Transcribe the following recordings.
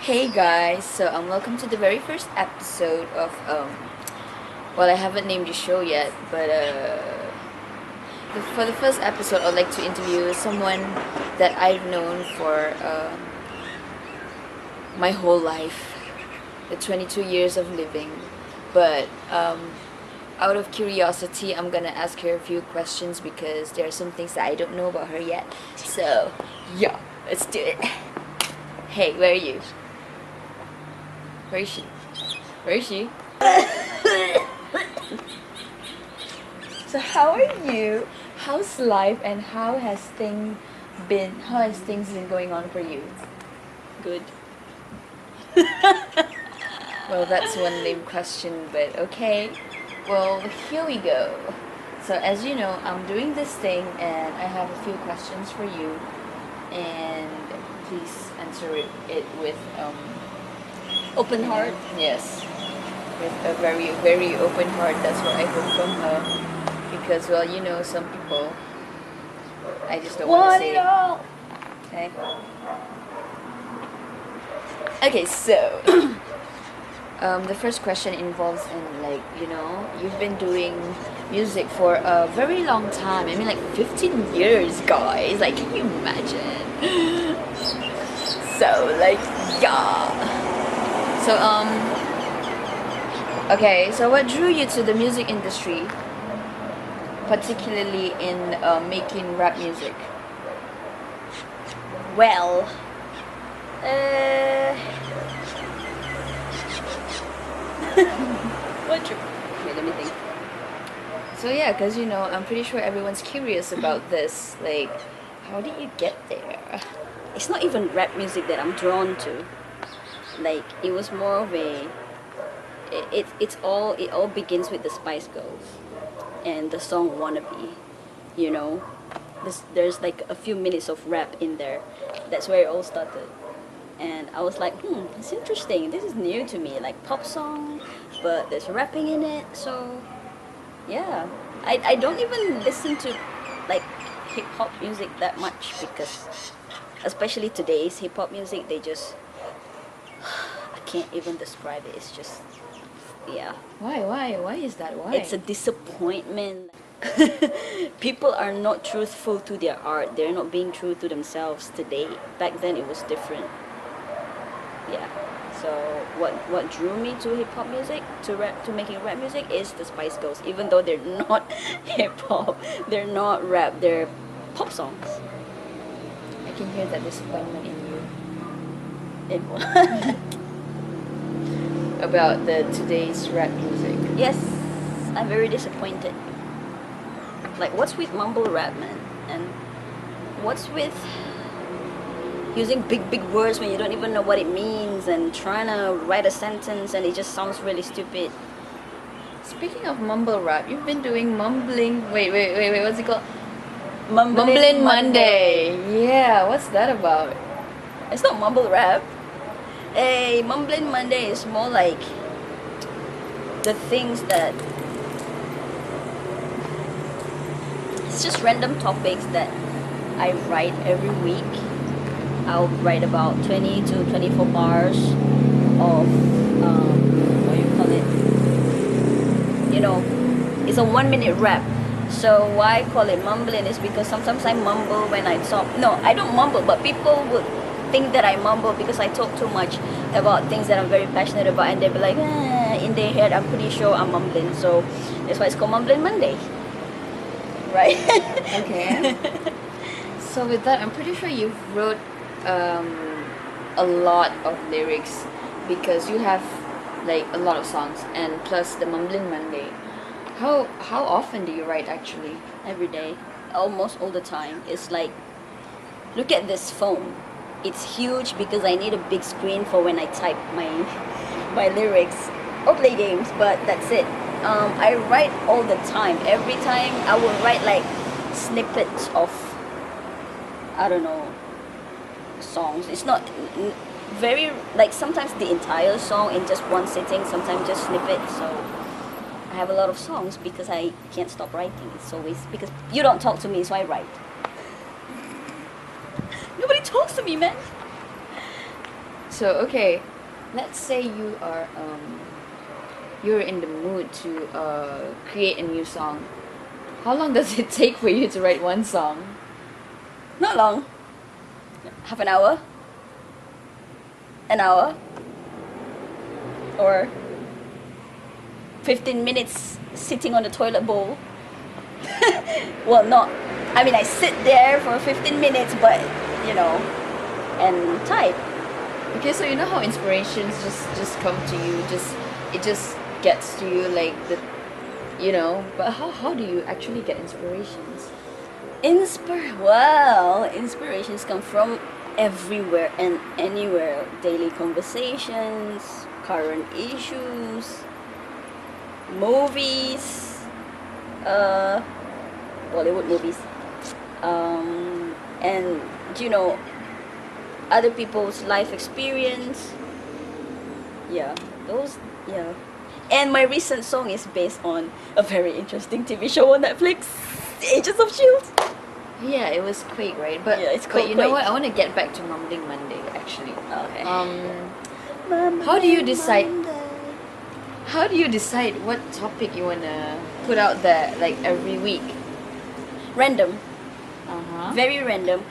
Hey guys, welcome to the very first episode of well, I haven't named the show yet, but for the first episode I'd like to interview someone that I've known for my whole life, the 22 years of living. But out of curiosity, I'm gonna ask her a few questions because there are some things that I don't know about her yet. So yeah, let's do it. Hey, where are you? Where is she? Where is she? So how are you? How's life and how has things been going on for you? Good. Well, that's one lame question, but okay. Well, here we go. So as you know, I'm doing this thing and I have a few questions for you, and please answer it with Open heart. yes, with a very, very open heart. That's what I hope from her. Because, well, you know, some people, I just don't want to say it. all. Okay. Okay, so the first question involves you've been doing music for a very long time. I mean, like 15 years, guys. Like, can you imagine? So, like, yeah. So, okay, so what drew you to the music industry, particularly in making rap music? Well, what drew? Wait, let me think. So yeah, because you know, I'm pretty sure everyone's curious about this. Like, how did you get there? It's not even rap music that I'm drawn to. Like, it was more of a. It all begins with the Spice Girls, and the song "Wannabe." You know, there's like a few minutes of rap in there. That's where it all started. And I was like, it's interesting. This is new to me, like pop song, but there's rapping in it. So, yeah, I don't even listen to like hip hop music that much because, especially today's hip hop music, they just I can't even describe it. It's just yeah. Why is that? Why? It's a disappointment. People are not truthful to their art. They're not being true to themselves today. Back then it was different. Yeah. So what drew me to hip hop music, to making rap music is the Spice Girls. Even though they're not hip hop, they're not rap, they're pop songs. I can hear that disappointment in you It about the today's rap music. Yes, I'm very disappointed. Like, what's with mumble rap, man? And what's with using big words when you don't even know what it means and trying to write a sentence and it just sounds really stupid? Speaking of mumble rap, you've been doing mumbling. Wait, what's it called? Mumbling Monday. Yeah, what's that about? It's not mumble rap. Mumbling Monday is more like the things that it's just random topics that I write every week. I'll write about 20 to 24 bars of what do you call it? You know, it's a 1 minute rap. So why I call it mumbling is because sometimes I mumble when I talk. No, I don't mumble, but people would think that I mumble because I talk too much about things that I'm very passionate about, and they'll be like, in their head, I'm pretty sure I'm mumbling. So that's why it's called Mumbling Monday, right? Okay. So with that, I'm pretty sure you've wrote a lot of lyrics because you have like a lot of songs and plus the Mumbling Monday. How often do you write actually? Every day, almost all the time. It's like, look at this phone. It's huge because I need a big screen for when I type my lyrics or play games, but that's it. I write all the time. Every time I will write like snippets of, I don't know, songs. It's not very, like, sometimes the entire song in just one sitting, sometimes just snippets. So I have a lot of songs because I can't stop writing. It's always because you don't talk to me, so I write. Nobody talks to me, man. So okay, let's say you're in the mood to create a new song. How long does it take for you to write one song? Not long. Half an hour? An hour? Or 15 minutes sitting on the toilet bowl? Well, not. I mean, I sit there for 15 minutes, but, you know, and type. Okay, so you know how inspirations just come to you, it just gets to you like the, but how do you actually get inspirations? Well, inspirations come from everywhere and anywhere. Daily conversations, current issues, movies, Bollywood movies, and other people's life experience. Yeah, those. Yeah, and my recent song is based on a very interesting TV show on Netflix, Agents of Shield. Yeah, it was Quake, right? But Yeah, it's but called you know Quake. what? I want to get back to Mumbling Monday actually. Okay. How do you decide? How do you decide what topic you wanna put out there like every week? Random. Uh-huh. Very random.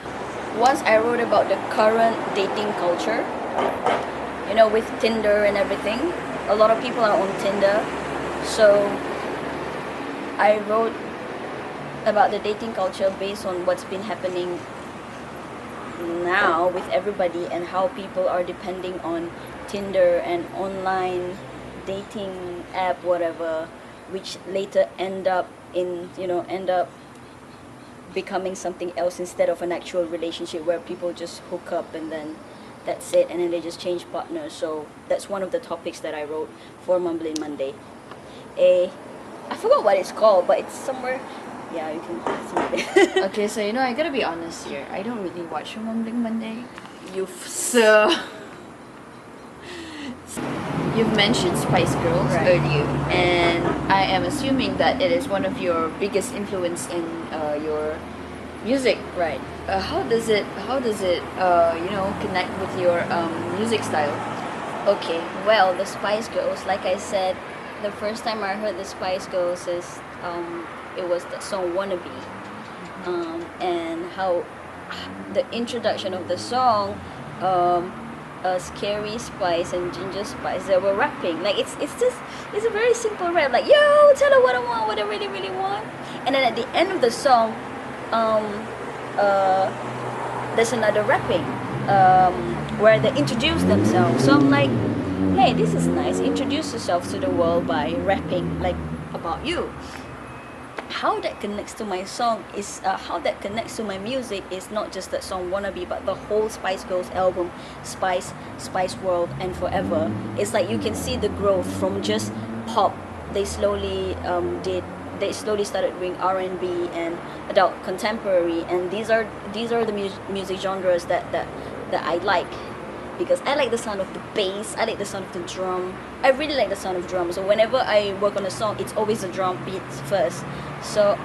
Once I wrote about the current dating culture, with Tinder and everything. A lot of people are on Tinder. So I wrote about the dating culture based on what's been happening now with everybody and how people are depending on Tinder and online dating app, whatever, which later end up becoming something else instead of an actual relationship where people just hook up and then that's it, and then they just change partners. So that's one of the topics that I wrote for Mumbling Monday. I forgot what it's called, but it's somewhere. Yeah, you can see it. Okay, so I gotta be honest here. I don't really watch Mumbling Monday. So you've mentioned Spice Girls Right. earlier, and I am assuming that it is one of your biggest influence in your music. Right. How does it connect with your music style? Okay, well, the Spice Girls, like I said, the first time I heard the Spice Girls is it was the song Wannabe, and how the introduction of the song, Scary Spice and Ginger Spice, they were rapping. Like it's a very simple rap, like yo, tell her what I want, what I really really want, and then at the end of the song, there's another rapping where they introduce themselves. So I'm like, hey, this is nice. Introduce yourself to the world by rapping like about you. How that connects to my song is how that connects to my music is not just that song Wannabe, but the whole Spice Girls album, Spice World and Forever. It's like you can see the growth from just pop. They slowly started doing R&B and adult contemporary, and these are the music genres that I like, because I like the sound of the bass, I like the sound of the drum. I really like the sound of drum. So whenever I work on a song, it's always the drum beats first. So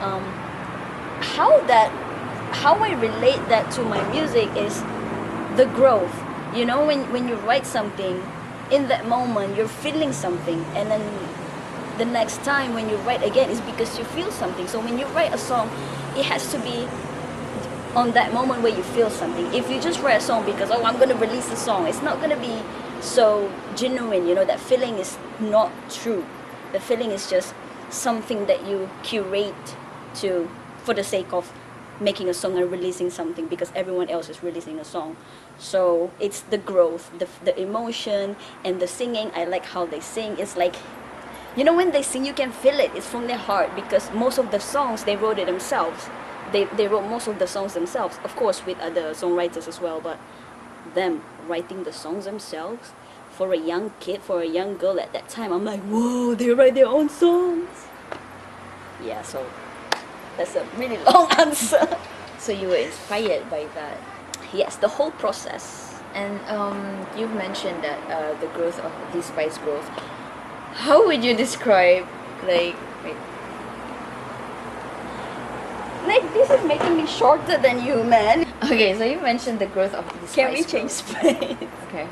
how I relate that to my music is the growth. When you write something, in that moment you're feeling something, and then the next time when you write again is because you feel something. So when you write a song, it has to be on that moment where you feel something. If you just write a song because I'm gonna release a song, it's not gonna be so genuine. That feeling is not true. The feeling is just something that you curate for the sake of making a song and releasing something because everyone else is releasing a song. So it's the growth, the emotion, and the singing. I like how they sing. It's like, when they sing, you can feel it. It's from their heart, because most of the songs they wrote it themselves. They wrote most of the songs themselves, of course with other songwriters as well, but them writing the songs themselves for a young kid, for a young girl at that time, I'm like, whoa, they write their own songs. Yeah, so that's a really long answer. So you were inspired by that. Yes, the whole process. And you've mentioned that the growth of these Spice Girls. How would you describe, like, wait. Like, this is making me shorter than you, man. Okay, so you mentioned the growth of these Can we Spice change Girls. space? Okay.